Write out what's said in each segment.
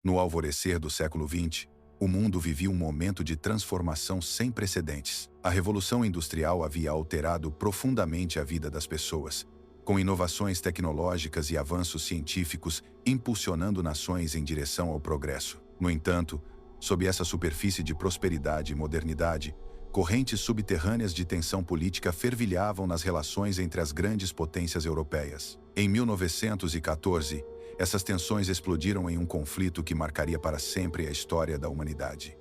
No alvorecer do século XX, o mundo vivia um momento de transformação sem precedentes. A Revolução Industrial havia alterado profundamente a vida das pessoas, com inovações tecnológicas e avanços científicos impulsionando nações em direção ao progresso. No entanto, sob essa superfície de prosperidade e modernidade, correntes subterrâneas de tensão política fervilhavam nas relações entre as grandes potências europeias. Em 1914, essas tensões explodiram em um conflito que marcaria para sempre a história da humanidade.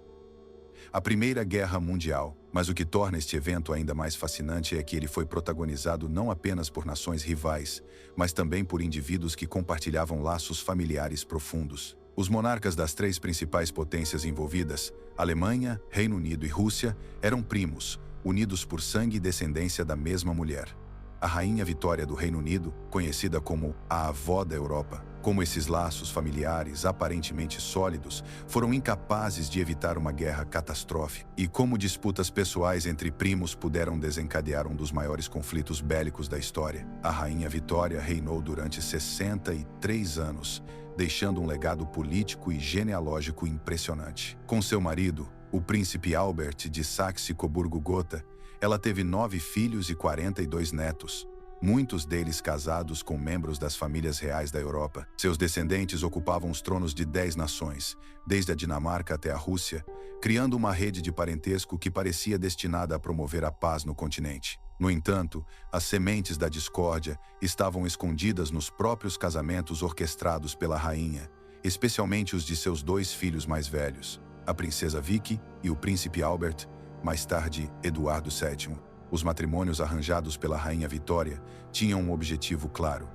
A Primeira Guerra Mundial, mas o que torna este evento ainda mais fascinante é que ele foi protagonizado não apenas por nações rivais, mas também por indivíduos que compartilhavam laços familiares profundos. Os monarcas das três principais potências envolvidas, Alemanha, Reino Unido e Rússia, eram primos, unidos por sangue e descendência da mesma mulher. A Rainha Vitória do Reino Unido, conhecida como a avó da Europa, como esses laços familiares aparentemente sólidos foram incapazes de evitar uma guerra catastrófica, e como disputas pessoais entre primos puderam desencadear um dos maiores conflitos bélicos da história. A Rainha Vitória reinou durante 63 anos, deixando um legado político e genealógico impressionante. Com seu marido, o príncipe Albert de Saxe-Coburgo-Gotha, ela teve 9 filhos e 42 netos, muitos deles casados com membros das famílias reais da Europa. Seus descendentes ocupavam os tronos de 10 nações, desde a Dinamarca até a Rússia, criando uma rede de parentesco que parecia destinada a promover a paz no continente. No entanto, as sementes da discórdia estavam escondidas nos próprios casamentos orquestrados pela rainha, especialmente os de seus 2 filhos mais velhos, a princesa Vicky e o príncipe Albert, mais tarde Eduardo VII. Os matrimônios arranjados pela Rainha Vitória tinham um objetivo claro: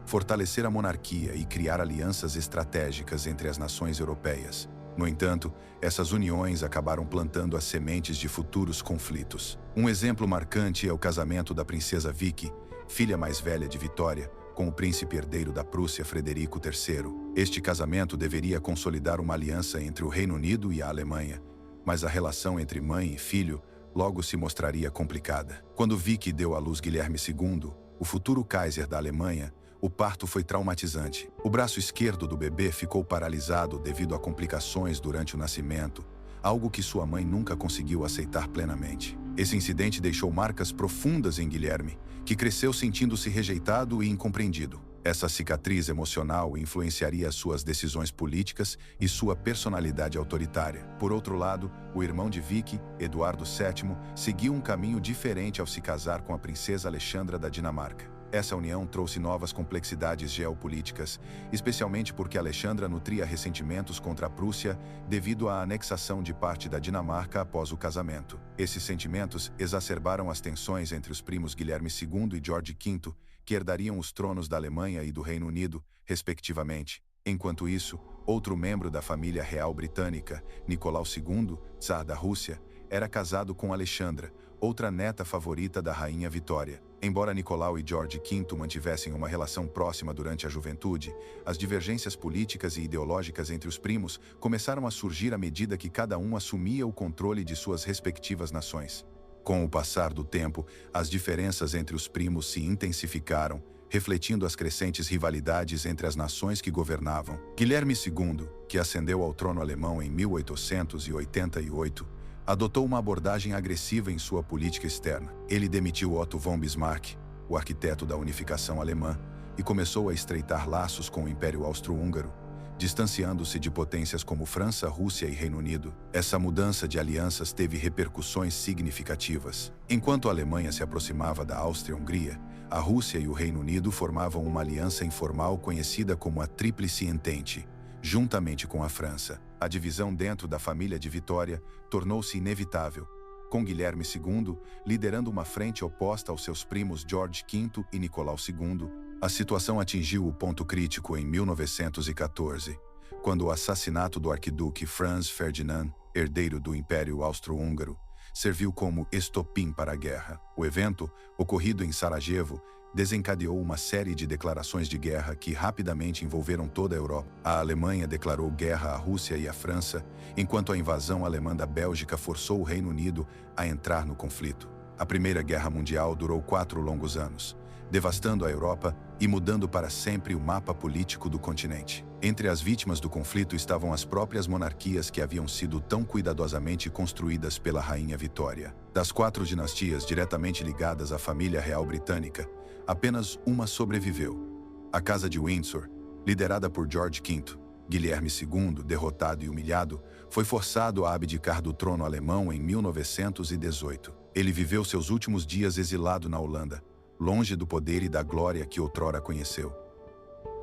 fortalecer a monarquia e criar alianças estratégicas entre as nações europeias. No entanto, essas uniões acabaram plantando as sementes de futuros conflitos. Um exemplo marcante é o casamento da princesa Vicky, filha mais velha de Vitória, com o príncipe herdeiro da Prússia Frederico III. Este casamento deveria consolidar uma aliança entre o Reino Unido e a Alemanha, mas a relação entre mãe e filho logo se mostraria complicada. Quando Vicky deu à luz Guilherme II, o futuro Kaiser da Alemanha, o parto foi traumatizante. O braço esquerdo do bebê ficou paralisado devido a complicações durante o nascimento, algo que sua mãe nunca conseguiu aceitar plenamente. Esse incidente deixou marcas profundas em Guilherme, que cresceu sentindo-se rejeitado e incompreendido. Essa cicatriz emocional influenciaria suas decisões políticas e sua personalidade autoritária. Por outro lado, o irmão de Vicky, Eduardo VII, seguiu um caminho diferente ao se casar com a princesa Alexandra da Dinamarca. Essa união trouxe novas complexidades geopolíticas, especialmente porque Alexandra nutria ressentimentos contra a Prússia devido à anexação de parte da Dinamarca após o casamento. Esses sentimentos exacerbaram as tensões entre os primos Guilherme II e George V, que herdariam os tronos da Alemanha e do Reino Unido, respectivamente. Enquanto isso, outro membro da família real britânica, Nicolau II, czar da Rússia, era casado com Alexandra, outra neta favorita da Rainha Vitória. Embora Nicolau e George V mantivessem uma relação próxima durante a juventude, as divergências políticas e ideológicas entre os primos começaram a surgir à medida que cada um assumia o controle de suas respectivas nações. Com o passar do tempo, as diferenças entre os primos se intensificaram, refletindo as crescentes rivalidades entre as nações que governavam. Guilherme II, que ascendeu ao trono alemão em 1888, adotou uma abordagem agressiva em sua política externa. Ele demitiu Otto von Bismarck, o arquiteto da unificação alemã, e começou a estreitar laços com o Império Austro-Húngaro, distanciando-se de potências como França, Rússia e Reino Unido. Essa mudança de alianças teve repercussões significativas. Enquanto a Alemanha se aproximava da Áustria-Hungria, a Rússia e o Reino Unido formavam uma aliança informal conhecida como a Tríplice Entente, juntamente com a França. A divisão dentro da família de Vitória tornou-se inevitável, com Guilherme II liderando uma frente oposta aos seus primos George V e Nicolau II. A situação atingiu o ponto crítico em 1914, quando o assassinato do arquiduque Franz Ferdinand, herdeiro do Império Austro-Húngaro, serviu como estopim para a guerra. O evento, ocorrido em Sarajevo, desencadeou uma série de declarações de guerra que rapidamente envolveram toda a Europa. A Alemanha declarou guerra à Rússia e à França, enquanto a invasão alemã da Bélgica forçou o Reino Unido a entrar no conflito. A Primeira Guerra Mundial durou 4 longos anos, devastando a Europa e mudando para sempre o mapa político do continente. Entre as vítimas do conflito estavam as próprias monarquias que haviam sido tão cuidadosamente construídas pela Rainha Vitória. Das 4 dinastias diretamente ligadas à família real britânica, apenas uma sobreviveu. A Casa de Windsor, liderada por George V, Guilherme II, derrotado e humilhado, foi forçado a abdicar do trono alemão em 1918. Ele viveu seus últimos dias exilado na Holanda, longe do poder e da glória que outrora conheceu.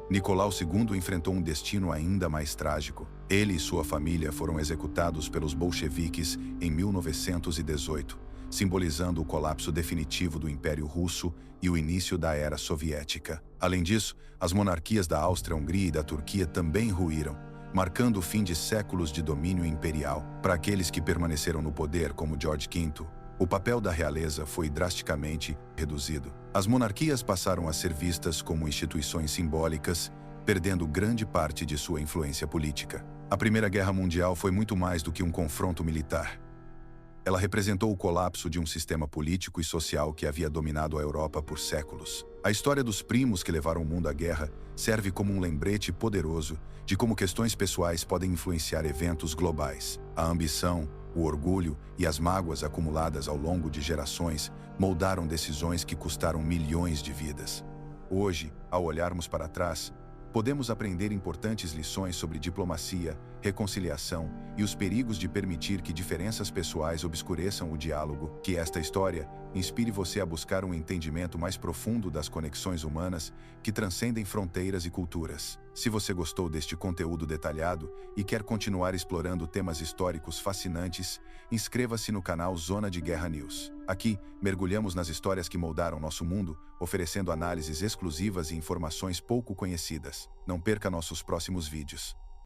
Nicolau II enfrentou um destino ainda mais trágico. Ele e sua família foram executados pelos bolcheviques em 1918, simbolizando o colapso definitivo do Império Russo e o início da Era Soviética. Além disso, as monarquias da Áustria-Hungria e da Turquia também ruíram, marcando o fim de séculos de domínio imperial. Para aqueles que permaneceram no poder, como George V, o papel da realeza foi drasticamente reduzido. As monarquias passaram a ser vistas como instituições simbólicas, perdendo grande parte de sua influência política. A Primeira Guerra Mundial foi muito mais do que um confronto militar. Ela representou o colapso de um sistema político e social que havia dominado a Europa por séculos. A história dos primos que levaram o mundo à guerra serve como um lembrete poderoso de como questões pessoais podem influenciar eventos globais. A ambição, o orgulho e as mágoas acumuladas ao longo de gerações moldaram decisões que custaram milhões de vidas. Hoje, ao olharmos para trás, podemos aprender importantes lições sobre diplomacia, reconciliação e os perigos de permitir que diferenças pessoais obscureçam o diálogo. Que esta história inspire você a buscar um entendimento mais profundo das conexões humanas que transcendem fronteiras e culturas. Se você gostou deste conteúdo detalhado e quer continuar explorando temas históricos fascinantes, inscreva-se no canal Zona de Guerra News. Aqui, mergulhamos nas histórias que moldaram nosso mundo, oferecendo análises exclusivas e informações pouco conhecidas. Não perca nossos próximos vídeos.